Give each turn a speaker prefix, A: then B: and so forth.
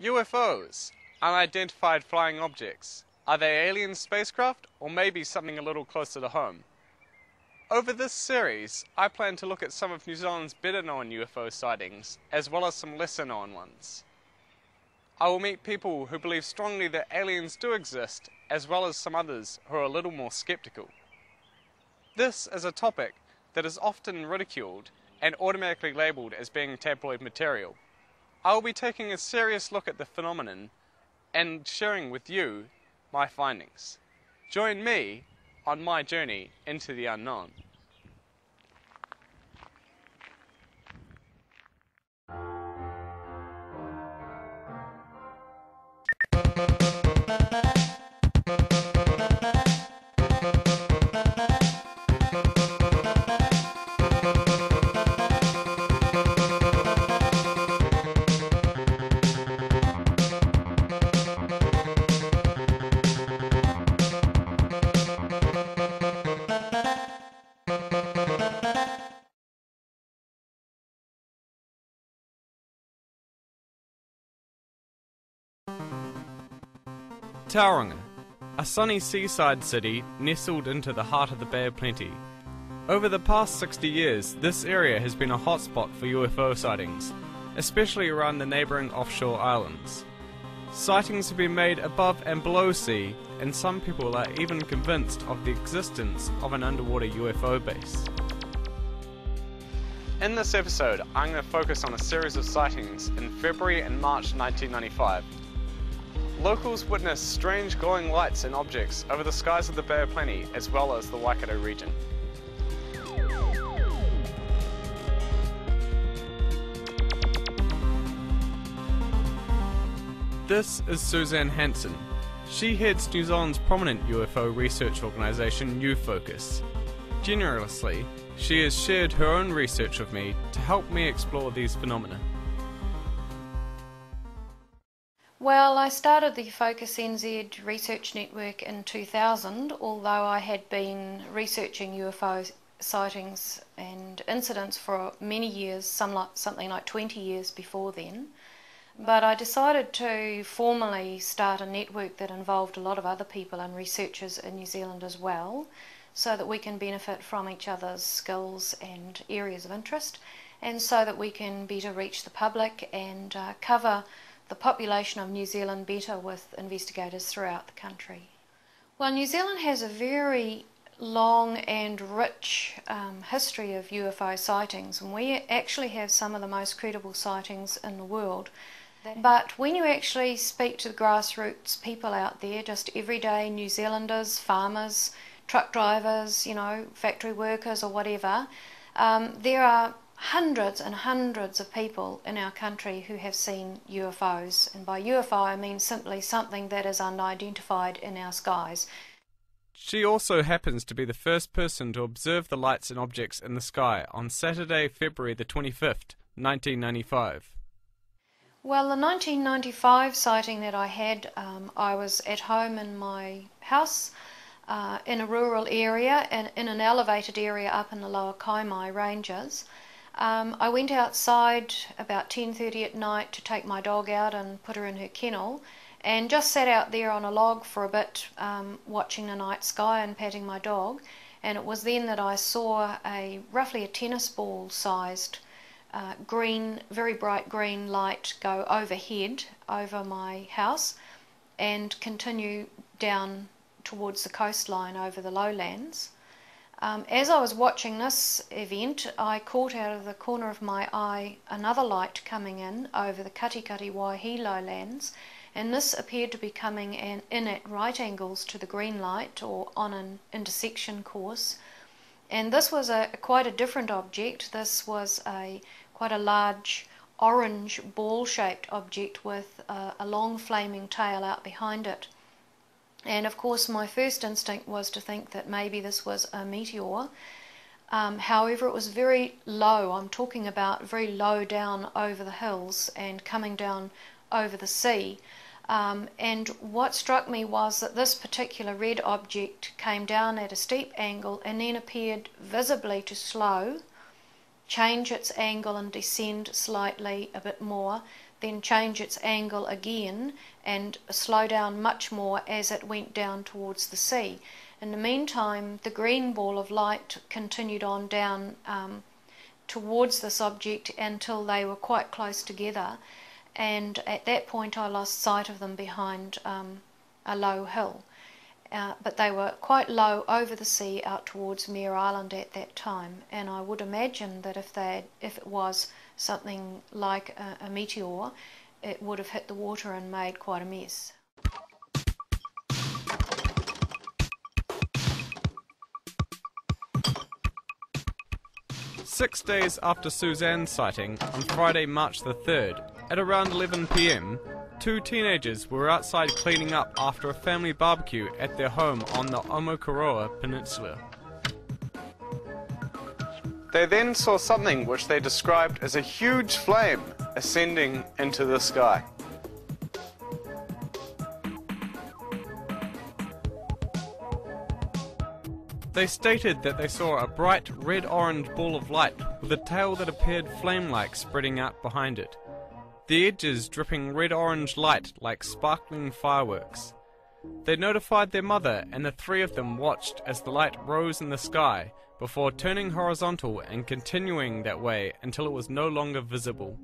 A: UFOs, unidentified flying objects. Are they alien spacecraft, or maybe something a little closer to home? Over this series, I plan to look at some of New Zealand's better known UFO sightings, as well as some lesser known ones. I will meet people who believe strongly that aliens do exist, as well as some others who are a little more skeptical. This is a topic that is often ridiculed and automatically labelled as being tabloid material. I will be taking a serious look at the phenomenon and sharing with you my findings. Join me on my journey into the unknown. Tauranga, a sunny seaside city nestled into the heart of the Bay of Plenty. Over the past 60 years, this area has been a hotspot for UFO sightings, especially around the neighbouring offshore islands. Sightings have been made above and below sea, and some people are even convinced of the existence of an underwater UFO base. In this episode, I'm going to focus on a series of sightings in February and March 1995. Locals witnessed strange glowing lights and objects over the skies of the Bay of Plenty as well as the Waikato region. This is Suzanne Hansen. She heads New Zealand's prominent UFO research organisation UFocus. Generously, she has shared her own research with me to help me explore these phenomena.
B: Well, I started the Focus NZ research network in 2000, although I had been researching UFO sightings and incidents for many years, something like 20 years before then. But I decided to formally start a network that involved a lot of other people and researchers in New Zealand as well, so that we can benefit from each other's skills and areas of interest, and so that we can better reach the public and cover the population of New Zealand better with investigators throughout the country. Well, New Zealand has a very long and rich history of UFO sightings, and we actually have some of the most credible sightings in the world. But when you actually speak to the grassroots people out there, just everyday New Zealanders, farmers, truck drivers, factory workers or whatever, there are hundreds and hundreds of people in our country who have seen UFOs, and by UFO I mean simply something that is unidentified in our skies.
A: She also happens to be the first person to observe the lights and objects in the sky on Saturday, February the 25th, 1995.
B: Well, the 1995 sighting that I had, I was at home in my house in a rural area and in an elevated area up in the lower Kaimai Ranges. I went outside about 10:30 at night to take my dog out and put her in her kennel, and just sat out there on a log for a bit watching the night sky and patting my dog, and it was then that I saw roughly a tennis ball sized green, very bright green light go overhead over my house and continue down towards the coastline over the lowlands. As I was watching this event, I caught out of the corner of my eye another light coming in over the Katikati Waihi lowlands, and this appeared to be coming in at right angles to the green light, or on an intersection course. And this was quite a different object. This was quite a large orange ball-shaped object with a long flaming tail out behind it. And of course my first instinct was to think that maybe this was a meteor. However, it was very low. I'm talking about very low down over the hills and coming down over the sea. And what struck me was that this particular red object came down at a steep angle and then appeared visibly to slow, change its angle and descend slightly a bit more, then change its angle again and slow down much more as it went down towards the sea. In the meantime, the green ball of light continued on down towards this object until they were quite close together, and at that point I lost sight of them behind a low hill. But they were quite low over the sea out towards Mare Island at that time, and I would imagine that if it was something like a meteor, it would have hit the water and made quite a mess.
A: Six days after Suzanne's sighting, on Friday, March the 3rd, at around 11 p.m, two teenagers were outside cleaning up after a family barbecue at their home on the Omukaroa Peninsula. They then saw something which they described as a huge flame ascending into the sky. They stated that they saw a bright red-orange ball of light with a tail that appeared flame-like spreading out behind it, the edges dripping red-orange light like sparkling fireworks. They notified their mother, and the three of them watched as the light rose in the sky before turning horizontal and continuing that way until it was no longer visible.